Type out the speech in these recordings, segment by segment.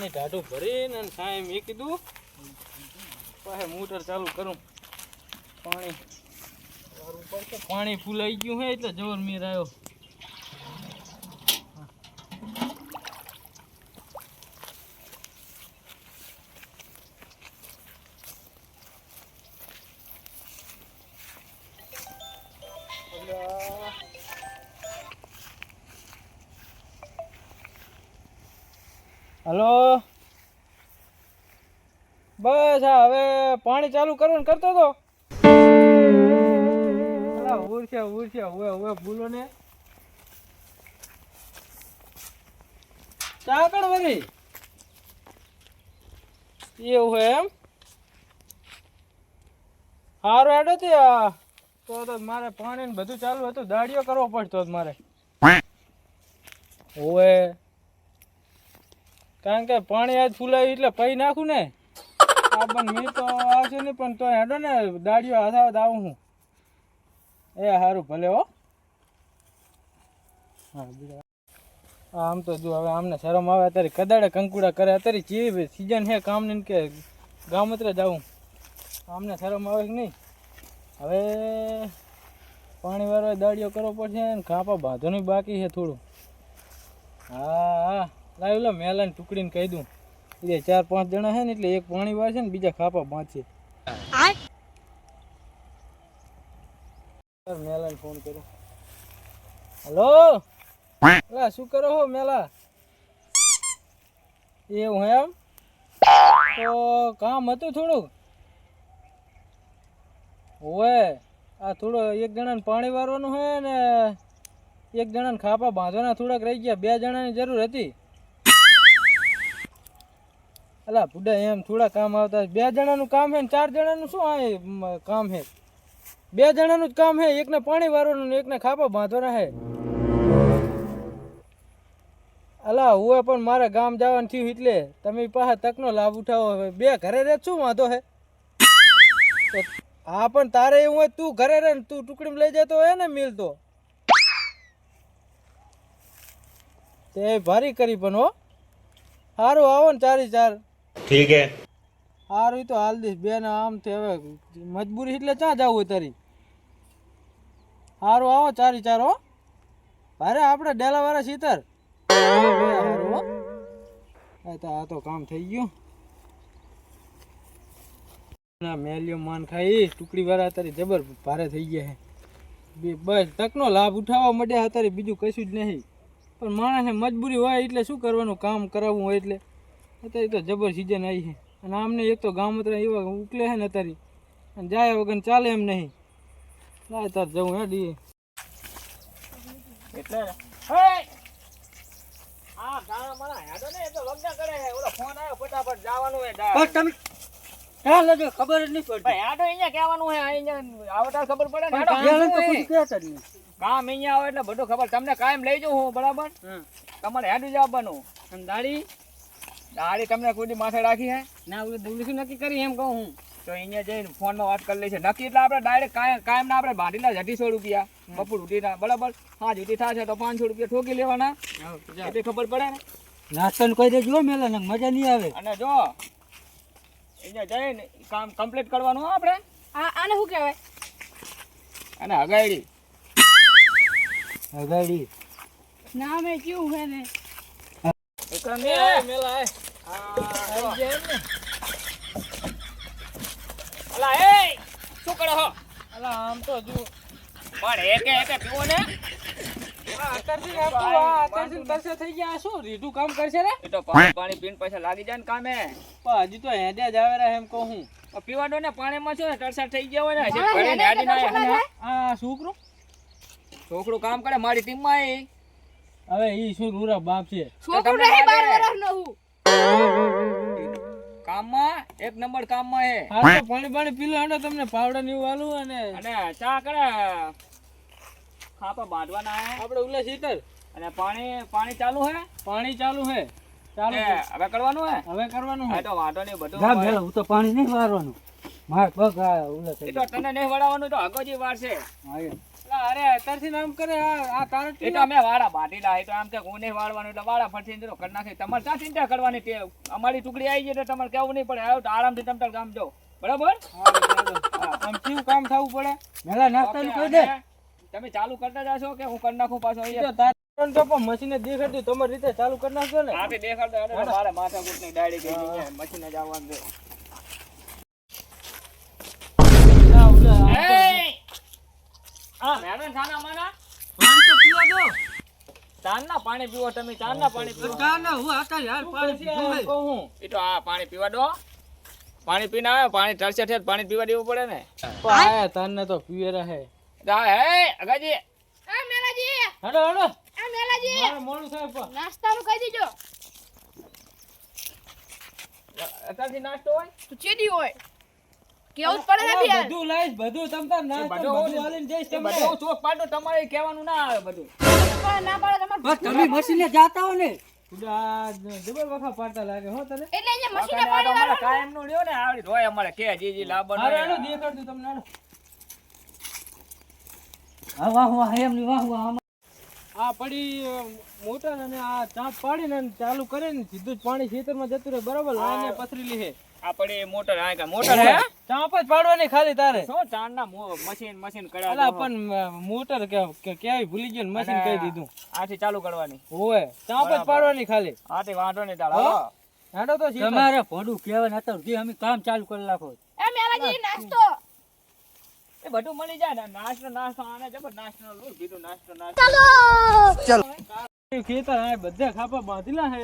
પાણી ઢાઢું ભરીને અને સાહેબ મેં કીધું પાસે મોટર ચાલુ કરું. પાણી ફૂલાઈ ગયું હે એટલે જોર મેર આવ્યો. હલો, બસ હા હવે પાણી ચાલુ કરવાનું કરતો હતો. ઉરછા ભૂલો ને ચા કણ વળી એવું હે એમ. સારું હેડો તો મારે પાણી ને બધું ચાલુ હતું, દાડિયો કરવો પડતો મારે. ઓવે કારણ કે પાણી આજ ફૂલાયું એટલે પૈ નાખું ને આ પણ મીર તો આવશે નહીં, પણ તો હેડો ને દાડિયો હાથાવત આવું હું. એ સારું ભલે હો. હા બીજા આમ તો જો હવે આમને શરમ આવે અત્યારે કદાડે કંકુડા કરે. અત્યારે જેવી સિઝન છે કામની કે ગામત્રે જાઉં આમને શરમ આવે કે નહીં. હવે પાણી વાળો દાડિયો કરવો પડશે ને કાપા બાંધોની બાકી છે થોડું. હા હા લાવી લો મેલાને ટુકડીને કહી દઉં એ 4-5 જણા છે ને એટલે એક પાણી વાળશે ને બીજા ખાપા બાંધશે. મેલાને ફોન કરો. હલો એલા શું કરો હો મેલા? એવું એમ તો કામ હતું થોડુંક. ઓવે આ થોડો એક જણાને પાણી વાળવાનું છે ને એક જણાને ખાપા બાંધવાના થોડાક રહી ગયા. 2 જણાની જરૂર હતી. અલા બુડા એમ થોડા કામ આવતા. 2 જણાનું કામ છે ને 4 જણાનું શું આ કામ છે? 2 જણાનું જ કામ છે. એકને પાણી વાળવાનું ને એકને ખાપા બાંધવાના છે. અલા હું પણ મારે ગામ જવાનું થયું એટલે તમે પાસે તકનો લાભ ઉઠાવો. 2 ઘરે રહે શું વાંધો છે? હા પણ તારે એવું હોય તું ઘરે રહે ને તું ટુકડીમાં લઈ જતો હોય ને મિલ તો તે ભારી કરી પણ હો. સારું આવો ને 4-4. ઠીક હે સારું તો હાલ દઈશ. 2 ને આમ તે હવે મજબૂરી એટલે ક્યાં જવું હોય તારી. સારું આવો 4-4 હો. ભારે આપણે ડેલાવાળા સીતર. સારું હો. આ તો કામ થઈ ગયું. મેલિયો માન ખાઈ ટુકડી વાળા તારી જબર ભારે થઈ ગયા છે. બસ તકનો લાભ ઉઠાવવા માંડ્યા અત્યારે, બીજું કશું જ નહીં. પણ માણસને મજબૂરી હોય એટલે શું કરવાનું, કામ કરાવવું હોય એટલે. અત્યારે તો જબર સિઝન આવી છે અને આમને એક તો ગામત્રા એવા ઉકલે છે ને અત્યારે અને જાય વગર ચાલે એમ નહીં. લાય તાર જવું હે ડી એટલે આ ગાણા મારા હેડો ને તો લગ્ન કરે છે. ઓલો ફોન આવ્યો ફટાફટ જવાનું હે. તમે ક્યાં લગે ખબર જ નહીં પડતી. ભાઈ આડો અહીંયા કહેવાનું હે, અહીંયા આવતા ખબર પડે ને. આડો તો કુછ કહેતા જ નહીં. કામ અહીંયા આવે એટલે બધું ખબર. તમને કાયમ લઈ જાઉં હું બરાબર. તમારે હેડું જવાનું. અને દાડી તમને કોઈ માથે રાખી હે ના શું નક્કી કરી એમ કહું હું તો અહીંયા જઈને ફોનમાં વાત કરી લઈશ. નક્કી એટલે આપણે ડાયરેક્ટ કાયમ ના આપણે બાંધીલા 250 રૂપિયા બપોર ઉઠીના બરાબર. 5 ઉઠી થશે તો 500 રૂપિયા ઠોકી લેવાના એટલે ખબર પડે ને. નાસ્તો કોઈ દે જો મેલા મજા નહીં આવે. અને જો અહીંયા જઈને કામ કમ્પ્લીટ કરવાનું આપણે. આને શું કહેવાય? અને હગાડી નામ એ કેવું હે ને મેલા શું કરો હો? અલા આમ તો જો પણ એકે પીવો ને અત્યારથી થઈ ગયા. શું રીઢું કામ કરશે રે? એ તો પાણી પીને પૈસા લાગી જાય ને કામે. પણ હજી તો હેડે જ આવે એમ કહું હું. પીવાનો ને પાણીમાં શું તરસાર થઈ ગયા હોય ને. આ છોકરું કામ કરે મારી ટીમમાં. હવે ઈ શું રૂરા બાપ છે. છોકરું નહીં 12 વર્ષનો હું. કામમાં 1 નંબર કામમાં હે. હા તો પાણી પી લો હેડો. તમને પાવડા ને એવું આલું અને ચા કરે ખાપા બાંધવાના હે આપણે ઉલે સીતર. અને પાણી ચાલુ હે. ચાલુ હવે કરવાનું હે. તો વાંધો નહીં બધું. હું તો પાણી નહીં વારવાનું. માર પગ ઉલે થઈ. તો તને નહીં વડાવવાનું તો હગોજી વાર છે. અરે અત્યારથી નામ કરે આ તારે એ તો અમે વાડા બાટીલા એ તો આમ કે કોને વાળવાનું એટલે વાડા ફરથી તો કરી નાખી તમારે શા ચિંતા કરવાની તે અમારી ટુકડી આવી ગઈ એટલે તમારે કેવું નહીં પડે આવ્યો તો આરામથી તમે તાર ગામ જાઓ બરાબર આમ કેવું કામ થવું પડે મેલા નાસ્તાનું કહી દે. તમે ચાલુ કરતા જાશો કે હું કરી નાખું પાછો અહીંયા તારે તો પણ મશીને દેખાડ્યું તમારી રીતે ચાલુ કરી નાખજો ને હાથે દેખાડતો એટલે મારે માથા કૂટની ડાયરી ગઈ છે મશીને જ આવવાનું છે હા મેડમ છાના માના પાણી તો પીવા દો. ચાંદના પાણી પીવો તમે ચાંદના પાણી પીવો ચા ના હું આતા યાર પાણી પીધું હે. કહું એ તો આ પાણી પીવા દો પાણી પીને આવે પાણી ઠરશે ઠેર પાણી પીવા દેવું પડે ને આયા તારને તો પીવે રહે હે અગાજી આ મેલાજી હેડો હેડો આ મેલાજી મારે મોડું થાય પણ નાસ્તાનું કહી દેજો અત્યારથી નાસ્તો હોય તો ચેડી હોય કેવું જ પડે ને યાર બધું લાઈશ બધું તમ તાર ના બધું બધું હાલીને જઈશ એ તમને બધું ચોક પાડો તમારે કહેવાનું ના આવે બધું ના પાડે તમારે બસ તમે મશીને જાતા હો ને. આ જબર વખા પાડતા લાગે હો તને એટલે અહીંયા મશીને આ તો પાણી અમારે કાયમનું રહ્યો ને આવડી હોય અમારે કે જી લાવવાનું હારે હેડો હોય. દેખાડતું તમને હેડો હા વાહ વાહ એમની વાહ વાહ આમાં. આ પડી મોટર અને આ ચાપ પાડીને અને ચાલુ કરીને સીધું જ પાણી ખેતરમાં જતું રહે બરાબર લાઈને પથરીલી છે આ પડી મોટર આ કે મોટર હે ચાપ જ પાડવાની ખાલી તારે શું ચાંદના મશીન કડા અલા પણ મોટર ક્યાંય ભૂલી ગયો ને મશીન કહી દીધું આથી ચાલુ કરવાની ઓય ચાપ જ પાડવાની ખાલી આથી વાંધો નહીં તાળ હો? હાલો. હેડો તો સીધા. તમારે ભોડું કહેવાય નતા જે અમે કામ ચાલુ કરી નાખો. એ મેલાજી નાસ્તો એ બધું મળી જાય ને નાસ્તો આને જબર નાસ્તો લઉં કીધું નાસ્તો ખેતર આ બધા ખાપા બાંધેલા છે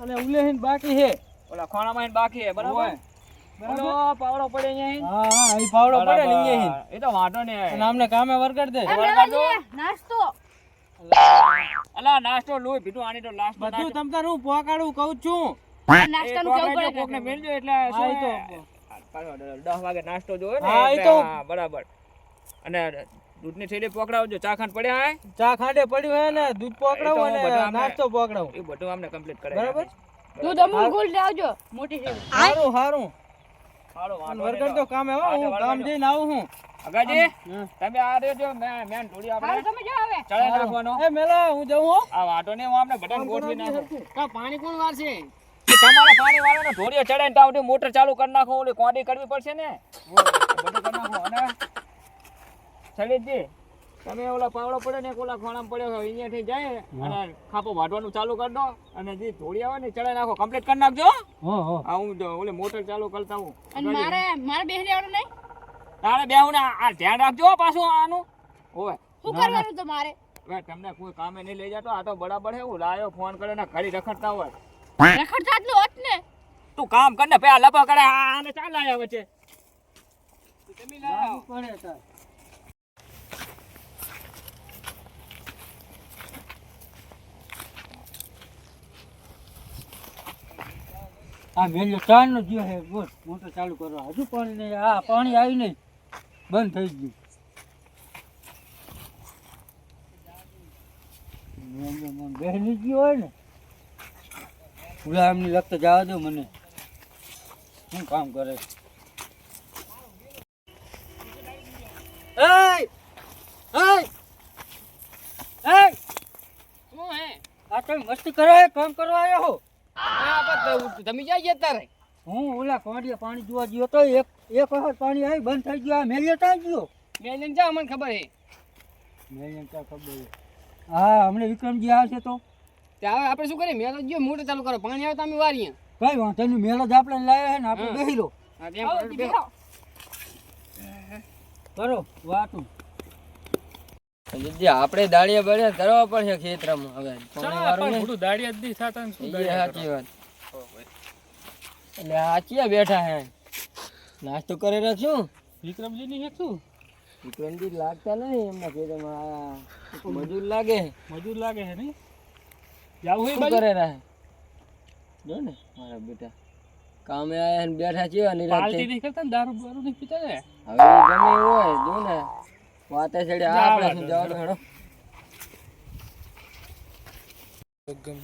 અને ઉલે હિન બાકી છે ઓલા ખોણામાં એને બાકી હે બરાબર ઓય. ઓલો પાવડો પડે અહીંયા હા હા અહીં પાવડો પડે ને અહીંયા હિન. એ તો વાંધો નહીં અને આમને કામે વરગાડ દે એ મેલાજી નાસ્તો અલા નાસ્તો લોહી પીધું આની તો લાસ્ટ બધું તમ તાર હું પોકાડું કહું છું આ નાસ્તાનું કેવું પડે કોકને મેલજો એટલે હા, શું એ તો. હે? પાછો 10 વાગે નાસ્તો જોવે ને હા, એ એટલે તો. હા, બરાબર અને દૂધની થેલી પકડાવજો ચાખંડ પડ્યા હે ચા ખાંડે પડ્યું હે ને દૂધ પકડાવું એ તો અને બધા અમે- નાસ્તો પકડાવું એ બધું અમને કમ્પ્લીટ કરે બરાબર દૂધ અમૂલ ગોલ્ડ લાવજો મોટી છે સારું સારું હાલો અને વાંધો વરગાડ નહીં તો કામે હો હું કામ જઈને આવું હું અગાજી હા. તમે આ રહ્યો મેન થોડી હાલો આપણે તમે જાઓ હવે ચડાઈ નાખવાનો એ મેલા હું જાઉં હો આ વાટો ને હું આપણે બટન ગોઠવી નાખું કા પાણી કોણ વારશે એ તમારા પાણી વાળાનો ઢોળિયો ચડાઈને તાવડી મોટર ચાલુ કરી નાખો ઓલી કોડી કરવી પડશે ને બધું કરી નાખો અને શૈલેષજી તમે ઓલા પાવડો પડે ને એક ઓલા ખોણામાં પડ્યો હોય અહીંયાથી જાય અને ખાપો વાટવાનું ચાલુ કરી દો અને જે ઢોળી આવે ને ચડાઈ નાખો કમ્પ્લીટ કરી નાખજો હો હો આ હું ઓલી મોટર ચાલુ કરતા હું અને મારે બેહી રહેવાનું નહીં તારે બેહું ને આ ધ્યાન રાખજો હો પાછું આનું હોય શું કરવાનું તો મારે હવે તમને કોઈ કામે નહીં લઈ જતો આ તો બરાબર છે હું લાયો ફોન કર્યો ને ઘડી રખડતા હોય રખડતા જ નો હોત ને તું કામ કર ને પે આ લપા કરે આને ચાલ લાયા વચ્ચે તમે લાયા પડે તાર. આ મેલ્યો ચાર નો જીવ હે બોલ મોટર ચાલુ કરવા હજુ પાણી નહીં આ પાણી આવી નહીં બંધ થઈ ગયું બેહલી ગયો હોય ને ઉલા એમની લગતા જવા દો મને શું કામ કરે શું હે આ તમે મસ્તી કરો કામ કરવા આવ્યા હો તમે જાય જતા રે હું ઓલા કોડિયા પાણી જોવા ગયો તો એક વખત પાણી આવી બંધ થઈ ગયું આ મેલ્યો ત્યાં ગયો મેં જા મને ખબર હે મેલ્યો ત્યાં ખબર છે. હા હમણાં વિક્રમજી આવશે તો હવે આપણે શું કરીએ મેં ગયો મોટર ચાલુ કરો પાણી આવે તો અમે વારીએ કઈ વાંધો નહીં મેળો જ આપણે લાવ્યા છે ને આપણે બેસી લો કરો વાતું આપણે દાળિયા બળિયા કરવા પડશે ખેતરમાં હવે પાણી વાળું ને. દાડિયા જ દી થાતા ને શું એ સાચી વાત એટલે આ ક્યાં બેઠા હે નાસ્તો કરી રાખ્યું વિક્રમજી ની હેતું વિક્રમજી લાગતા નહીં એમના ખેતરમાં આ મજૂર લાગે મજૂર લાગે છે નહીં જાવું શું કરે રહે જો ને મારા બેટા કામે આયા ને બેઠા છે નિરાંતે નહીં કરતા ને દારૂ બારૂ નહીં પીતા ને હવે ઈ ગમે એવું હોય જો ને વાતે છેડે આપણે શું જવાનું હેડો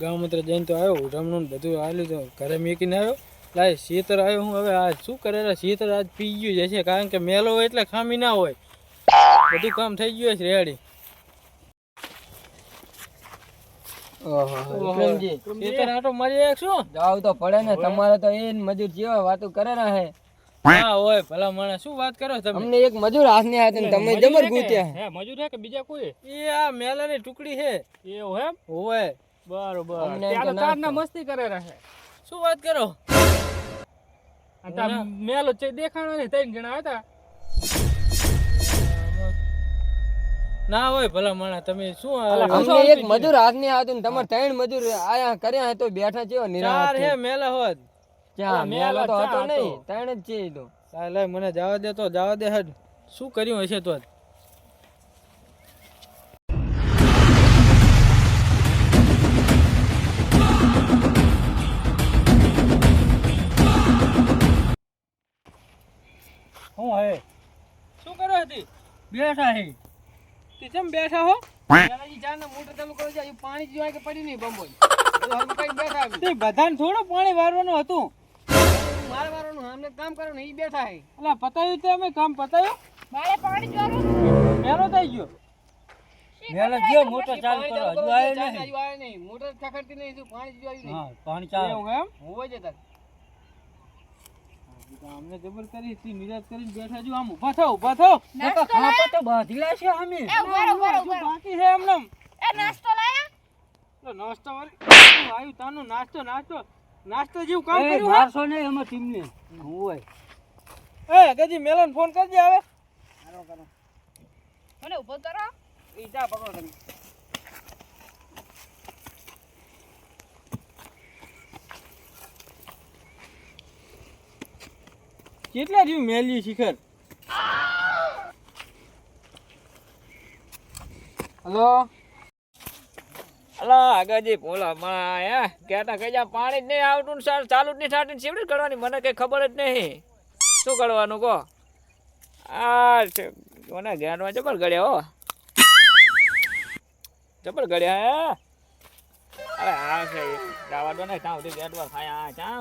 ગામત્ર જઈને તો આવ્યો રમણું ને બધું આલ્યું તો ઘરે મેકીને આવ્યો લાય શીતર આવ્યો હું હવે આ શું કરે શીતર આજ પી ગયું જશે કારણ કે મેલો હોય એટલે ખામી ના હોય બધું કામ થઈ ગયું છે રેડી. વિક્રમજી ખેતર આટો મારી એક શું જાવ તો પડે ને, તમારે તો એ મજૂર જેવા વાતો કરે ના હે. હા હોય ભલા માણસ, શું વાત કરો તમે? અમને એક મજૂર હાથ ને હાથ તમે જબર ગૂંત્યા. હે મજૂર હે કે બીજા કોઈ? એ આ મેલાની ટુકડી છે. એવું એમ? હોય. બરોબર. અમને ત્યાં તો તો ચાર ના નાખો. મસ્તી કરે રહે. શું વાત કરો? અને ત્યાં મેલો છે દેખાણો નહીં, 3 જણા હતા. ના હોય ભલા માણસ, તમે શું અમને એક મજૂર હાથ ને હાથ તમારે 3 મજૂર આયા કર્યા હે તો બેઠા છે નિરાશ. ચાર હે મેલા હોત. ક્યાં મેલો તો ચા હતો હતો. નહીં, 3 જ છે એ તો. ચાલે મને જવા દે, તો જવા દે હદ. શું કર્યું હશે તો? શું હે શું કરો હતી? બેઠા હે તી કેમ બેઠા હો? પેલાજી ચારના મોટર ચાલુ કરો છો, અહીં પાણી જોવાય કે પડી નહીં બંબોઈ. એટલે હવે કઈ બેઠા અમે. તે બધાને થોડું પાણી વારવાનું હતું. મારે વાળાનું અમને કામ કરવાનું, ઈ બેઠા હે. અલા પતાયું તે અમે કામ પતાયું? મારે પાણી જોવાનું. મેલો થઈ ગયો. મેલે ગયો મોટર ચાલુ પાણી કરો ચાલુ હજુ કરો આવ્યો છો, નહીં. હજુ આવ્યો નહીં. મોટર ખખડતી નહીં, હજુ પાણી જોયું નહીં. હા પાણી ચાલુ. એવું એમ? હોય છે તાર. અમને જબર કરી હતી, નિરાશ કરીને બેઠા જો. આમ ઊભા થાઓ, ઊભા થાઓ. નાસ્તો ખાપા લાયા? તો બાંધી લાશે અમે. એ ઉભા રહો, ઉભા રહો, હજુ ઉભા રહો. બાકી છે એમને. એ નાસ્તો લાયા? તો નાસ્તો વાળી શું આવ્યું તાનું? નાસ્તો જેવું કામ એ કર્યું હે? મારશો નહીં એમાં ટીમને હોય. એ ગજી મેલન ફોન કરજે આવે. મને ઉભો કરો. ઈ ચા પકડો તમે. કેટલા જેવું મેલ્યું શિખર? હલો અલા આગળજી ભોલા માં હે કેતા કે જા પાણી જ નહીં આવતું ને સર ચાલુ જ નહીં થાતું, શેવડી કરવાની મને કઈ ખબર જ નહીં. શું કરવાનું કહો? આ છે કોને ઘેરમાં જબર ગળ્યા હો, જબર ગળ્યા હે. અરે હા છે દાવા દો ને ત્યાં સુધી બેડવા ખાયા ચા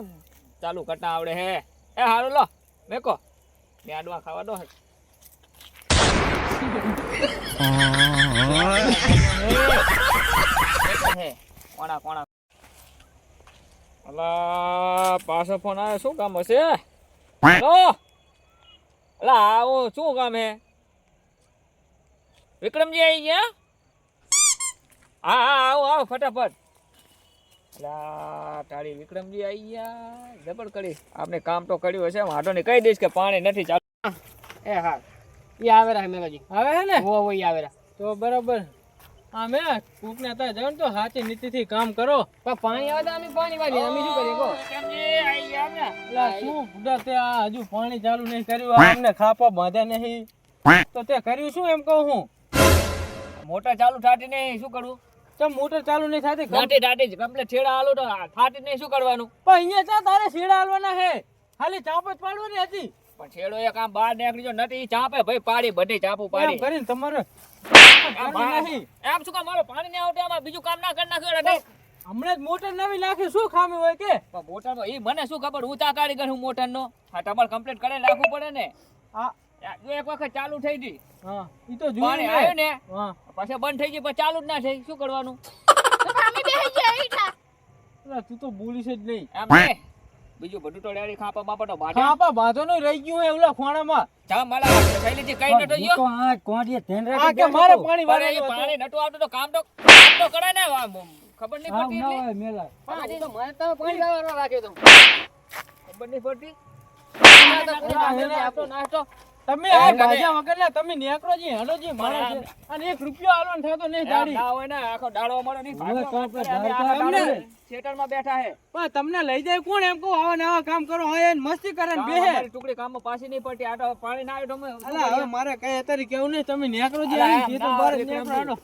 ચાલુ કરતા આવડે હે. એ હારું લો મેકો બેડવા ખાવા દો. કોણા કોણા અલા પાછો ફોન આવે, શું કામ હશે? હેલો અલા આવો શું કામ હે? વિક્રમજી આવી ગયા? હા હા આવો આવો ફટાફટ. અલા તારી વિક્રમજી આવી ગયા, જબર કરી. આપણે કામ તો કર્યું હશે, વાંધો નહીં, કહી દઈશ કે પાણી નથી ચાલુ. એ હા ઈ આવે રહ્યા મેલાજી. આવે હે ને? વો ઈ આવે રહ્યા. તો બરાબર. આમે કોકને તા જાવ ને તો હાથી નીતિથી કામ કરો. પણ પાણી આવે તો અમે પાણી વાળી અમે શું કરીએ કહો? વિક્રમજી આવી ગયા ને. અલા શું બુડા તે આ હજુ પાણી ચાલુ નહીં કર્યું, આ અમને ખાપા બાંધ્યા નહીં. તો તે કર્યું શું એમ કહું હું? મોટર ચાલુ થાતી નહીં, શું કરવું? ચમ મોટર ચાલુ નહીં થતી? ઠાટી ઠાટી જ કમ્પ્લીટ છેડા હાલો તો થાતી નહીં, શું કરવાનું? પણ અહીંયા ચા તારે શેડા હાલવાના હે, ખાલી ચાપ જ પાડવાની હતી. પણ છેડો એક આમ બહાર નીકળી જો નથી, ઈ ચાપે ભાઈ પાડી બધી ચાપુ એમ પાડી. કરીને તમારે આમ બહાર- નહીં. એમ શું કામ મારે પાણી નહીં આવતું, આમાં બીજું કામ ના કરી નાખ્યું એટલે નહીં. હમણાં જ મોટર નવી નાખી, શું ખામી હોય કે? પણ મોટરમાં ઈ મને શું ખબર, હું ચા કારીગર હું મોટરનો. હા તમારે કમ્પ્લીટ કરી નાખવું પડે ને. આ જો એક વખત ચાલુ થઈ ગઈ, હા ઈ તો પાણી જોયું આવ્યું ને. ને હા પછી બંધ થઈ ગઈ, પછી ચાલુ જ ના થઈ, શું કરવાનું? તો અમે બેહી ગયા ઈઠા. અલા, તું તો બોલીશ જ નહીં. એમ નહીં. બીજું બધું તો ડેરી ખાપા બાપા તો બાંધ્યા. ખાપા બાંધવાનું રહી ગયું હે ઓલા ખોણામાં. જા માલા શૈલીજી કઈ નતો હું ગયો. તો આ કોંડીએ ધ્યાન આ રાખી કે બેઠો મારે તો. પાણી પણ એ વાળવાનું હતું. પાણી નતું આવતું તો કામ તો કરાય ને. ખબર નહીં આમ પડતી ના એટલી. હોય મેલા. પાણી તો મને તમે પાણી વાળવા રાખ્યો તો. ખબર નહીં પડતી. આપણો નાસ્તો તમે આ ભાજા વગર ના તમે નેકરો જી હેડો જી માણસ છે. અને 1 રૂપિયો આલવાનો થતો નહીં દાડી. ના હોય ને આખો દાડો અમારો નહીં. હવે તો આપણે અમે ધારતા આખા તમને- દાડો થિયેટરમાં બેઠા હે. પણ તમને લઈ જાય કોણ એમ કહું? આવા ને આવા કામ કરો, હા એને મસ્તી કરે ને બેહે. અમારી ટુકડી કામમાં પાછી નહીં પડતી. આ તો પાણી ના આવ્યું તો અમે શું અલા હવે કરીએ? મારે કઈ અત્યારે કેવું નહીં, તમે નેકરો જી અલા, આવીને એમ ખેતર ના બહાર હોય, નેકરો વિક્રમજી. હાલો.